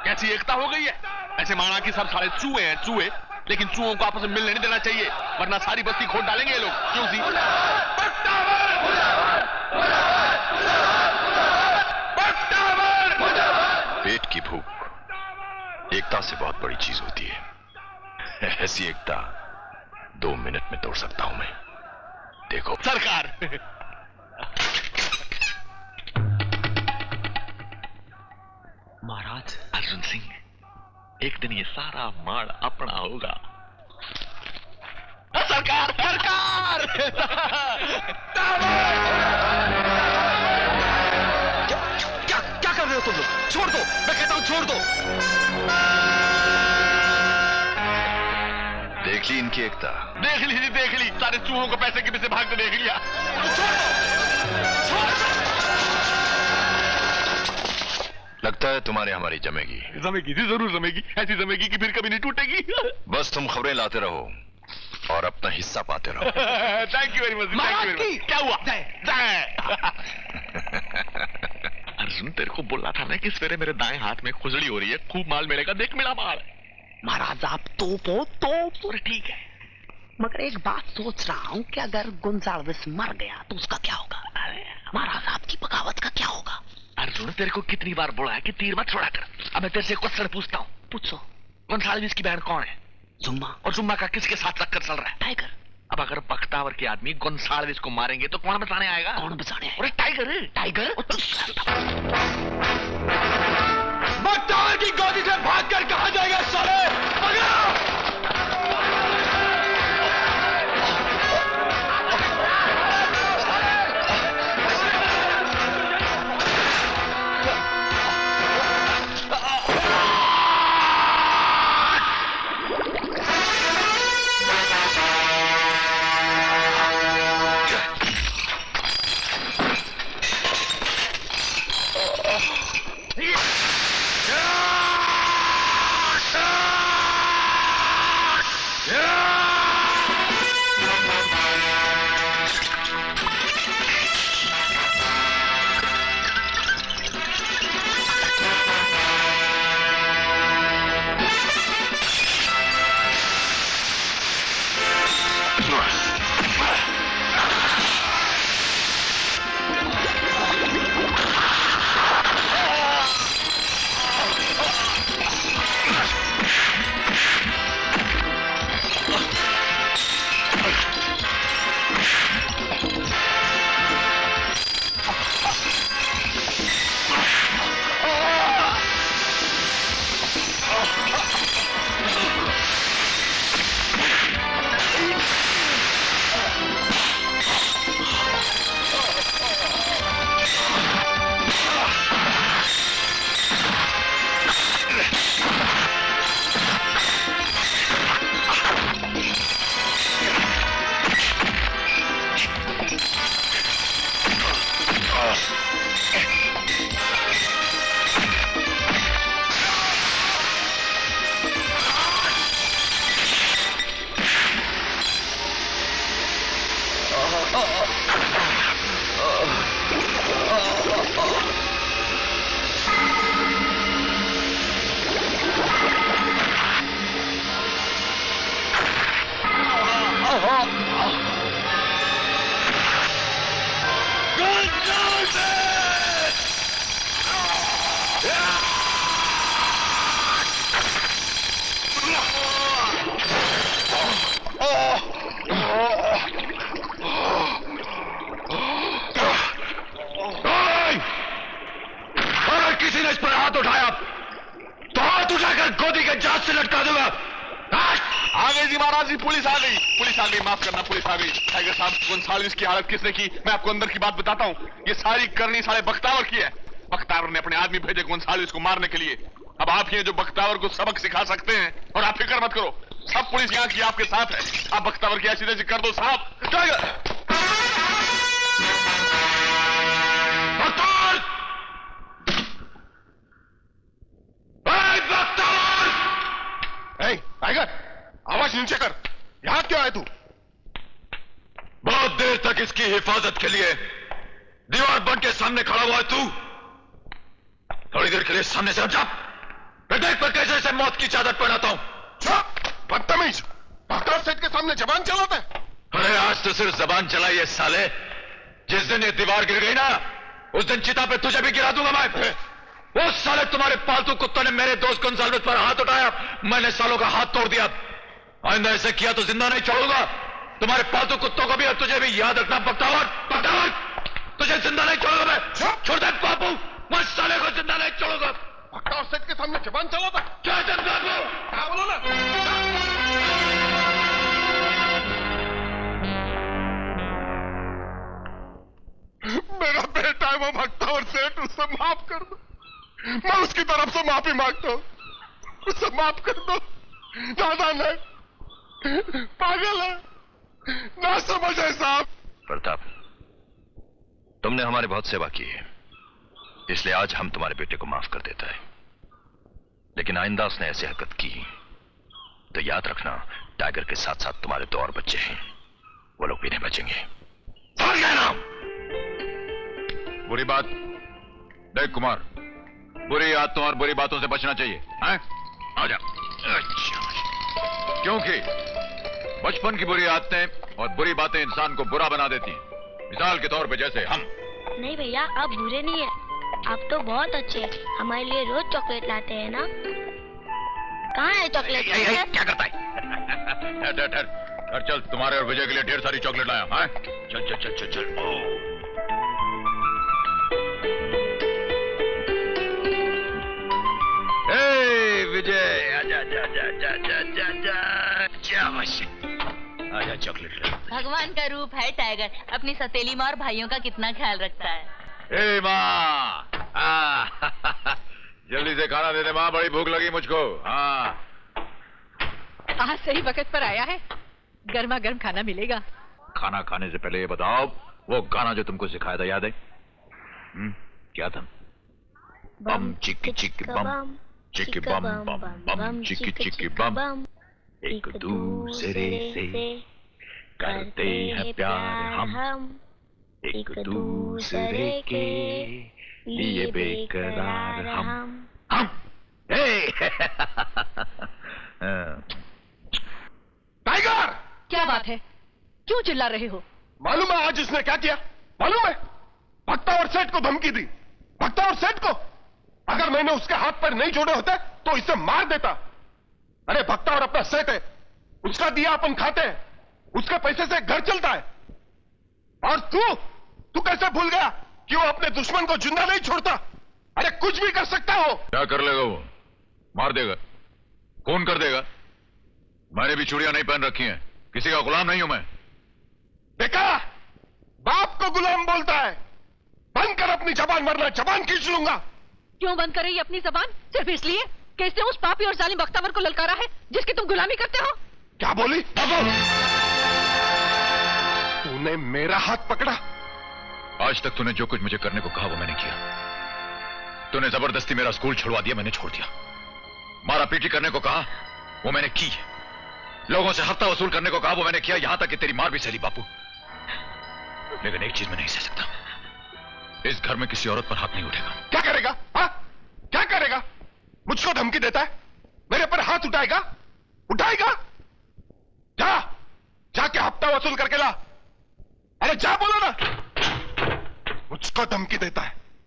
कैसी एकता हो गई है? ऐसे माना कि सब सारे चूहे हैं, चूहे, लेकिन चूहों को आपस में मिलने नहीं देना चाहिए, वरना सारी बस्ती खोद डालेंगे ये लोग। क्यों सी? पेट की भूख एकता से बहुत बड़ी चीज होती है। ऐसी एकता 2 मिनट में तोड़ सकता हूं मैं। देखो सरकार। महाराज, अर्जुन सिंह, एक दिन ये सारा माड़ अपना होगा। सरकार, सरकार। क्या कर रहे हो तुम लोग? छोड़ दो, मैं कहता हूं छोड़ दो। देख ली इनकी एकता? देख ली जी, देख ली। सारे चूहों को पैसे के पीछे भागते देख लिया। लगता है तुम्हारे हमारी जमेगी। जमेगी जी, जरूर जमेगी। ऐसी जमेगी कि फिर कभी नहीं टूटेगी। बस तुम खबरें लाते रहो और अपना हिस्सा पाते रहो। Thank you very much. महाराज की क्या हुआ? जय। अर्जुन, तेरे को बोला था ना कि सवेरे मेरे दाएं हाथ में खुजली हो रही है, खूब माल मिलेगा, देख मिला माल। महाराज आप तोपो तो ठीक है, मगर एक बात सोच रहा हूँ कि अगर गुंजालविस मर गया तो उसका क्या होगा? महाराज आपकी बगावत का क्या होगा? अर्जुन, तेरे को कितनी बार बोला है कि तीर मत छोड़ा कर। अब मैं तेरे से क्वेश्चन पूछता हूँ। पूछो। गोंसाल्विस की बहन कौन है? जुम्मा। और जुम्मा का किसके साथ चक्कर चल रहा है? टाइगर। अब अगर बख्तावर के आदमी गोंसाल्विस को मारेंगे तो कौन बचाने आएगा? कौन बचाने आएगा? अरे टाइगर। टाइगर। बख्तावर की गोदी से भागकर कहां जाएगा साले? पकड़ो! किसी ने इस पर हाथ उठाया तो हाथ उठाकर गोदी के जांच से लटका दूंगा। आ गई जी महाराज जी, पुलिस आ गई, पुलिस आ गई, माफ करना, पुलिस आ गई। टाइगर साहब, गोंसाल्विस की हालत किसने की? मैं आपको अंदर की बात बताता हूँ। ये सारी करनी साले बख्तावर की है। बख्तावर ने अपने आदमी भेजे गोंसाल्विस को मारने के लिए। अब आप ये जो बख्तावर को सबक सिखा सकते हैं, और आप फिक्र मत करो, सब पुलिस यहाँ की आपके साथ है। आप बख्तावर की ऐसी तैसी कर दो साहब। टाइगर! बख्तावर! टाइगर, आवाज नीचे कर। यहाँ क्यों आया तू? बहुत देर तक इसकी हिफाजत के लिए दीवार बन के सामने खड़ा हुआ है तू। थोड़ी देर के लिए सामने से हट जा। मैं देख पर कैसे इसे मौत की चादर पहनाता हूं। बदतमीज, बख्तावर सेठ के सामने जबान चलाता है। अरे आज तो सिर्फ जबान चलाई है साले। जिस दिन ये दीवार गिर गई ना, उस दिन चिता पे तुझे भी गिरा दूंगा मैं। वो साले तुम्हारे पालतू कुत्तों ने मेरे दोस्त गोंजाल्विस पर हाथ उठाया, मैंने सालों का हाथ तोड़ दिया। आइंदा ऐसे किया तो जिंदा नहीं छोड़ूंगा। तुम्हारे पालतू कुत्तों को भी और तुझे भी याद रखना। बख्तावर, बख्तावर, तुझे जिंदा नहीं छोड़ूंगा मैं। छोड़ दे बाबू, मैं साले को जिंदा नहीं छोड़ूंगा। बख्तावर सेठ के सामने जबान चलाता है। क्या बाबू? क्या बोलो ना? मेरा बेटा है वो बख्तावर सेठ, उससे माफ कर दो। मैं उसकी तरफ से माफी मांगता हूँ, उसे माफ कर दो। दादा नहीं, पागल है, ना समझ है साहब। प्रताप, तुमने हमारी बहुत सेवा की है, इसलिए आज हम तुम्हारे बेटे को माफ कर देता है। लेकिन आइंदा उसने ऐसी हरकत की तो याद रखना, टाइगर के साथ साथ तुम्हारे 2 और बच्चे हैं, वो लोग भी नहीं बचेंगे। समझ गए ना? बुरी बात देख कुमार, बुरी आदतों और बुरी बातों से बचना चाहिए, हैं? आ जा। क्योंकि बचपन की बुरी आदतें और बुरी बातें इंसान को बुरा बना देती हैं। मिसाल के तौर पे जैसे हम। नहीं भैया, आप बुरे नहीं है, आप तो बहुत अच्छे हैं। हमारे लिए रोज चॉकलेट लाते हैं ना। कहाँ है चॉकलेट? क्या करता है? ठहर ठहर ठहर, चल तुम्हारे और विजय के लिए ढेर सारी चॉकलेट लाया। हैं? चल चल चल चल चल। ए विजय, आजा जा जा जा जा जा जा जा बस। आजा चॉकलेट ले। भगवान का रूप है टाइगर, अपनी सतीली माँ और भाइयों का कितना ख्याल रखता है। ए माँ, जल्दी से खाना दे दे माँ, बड़ी भूख लगी मुझको। हाँ आज सही वक्त पर आया है, गर्मा गर्म खाना मिलेगा। खाना खाने से पहले ये बताओ, वो गाना जो तुमको सिखाया था याद है? क्या था? बम चिक्की चिक्की बम, चिक्की बम बम बम, चिक्की चिक्की बम। एक दूसरे से करते हैं प्यार हम, एक दूसरे के लिए बेकरार हम। टाइगर, क्या बात है, क्यों चिल्ला रहे हो? मालूम है आज इसने क्या किया? मालूम है? बख्तावर सेठ को धमकी दी। बख्तावर सेठ को, अगर मैंने उसके हाथ पैर नहीं जोड़े होते तो इसे मार देता। अरे बख्तावर अपना सेठ है, उसका दिया अपन खाते हैं, उसके पैसे से घर चलता है। और तू कैसे भूल गया कि वो अपने दुश्मन को जिंदा नहीं छोड़ता? अरे कुछ भी कर सकता हो। क्या कर लेगा वो? मार देगा, खून कर देगा। मैंने भी चूड़ियां नहीं पहन रखी हैं, किसी का गुलाम नहीं हूं मैं। देखा, बाप को गुलाम बोलता है। बंद कर अपनी जबान, वरना जबान खींच लूंगा। क्यों बंद कर रही है अपनी जबान? सिर्फ इसलिए कि इसने उस पापी और जालिम बख्तावर को ललकारा है जिसकी तुम गुलामी करते हो। क्या बोली? तूने मेरा हाथ पकड़ा? आज तक तूने जो कुछ मुझे करने को कहा वो मैंने किया। तूने जबरदस्ती मेरा स्कूल छुड़वा दिया, मैंने छोड़ दिया। मारा पीटी करने को कहा, वो मैंने की। लोगों से हफ्ता वसूल करने को कहा, वो मैंने किया। यहां तक कि तेरी मार भी सही बापू। लेकिन एक चीज मैं नहीं सह सकता, इस घर में किसी औरत पर हाथ नहीं उठेगा। क्या करेगा? हा? क्या करेगा? मुझको धमकी देता है, मेरे पर हाथ उठाएगा? उठाएगा? जाके हफ्ता वसूल करके ला। अरे जा, बोलो ना। मुझको धमकी देता है।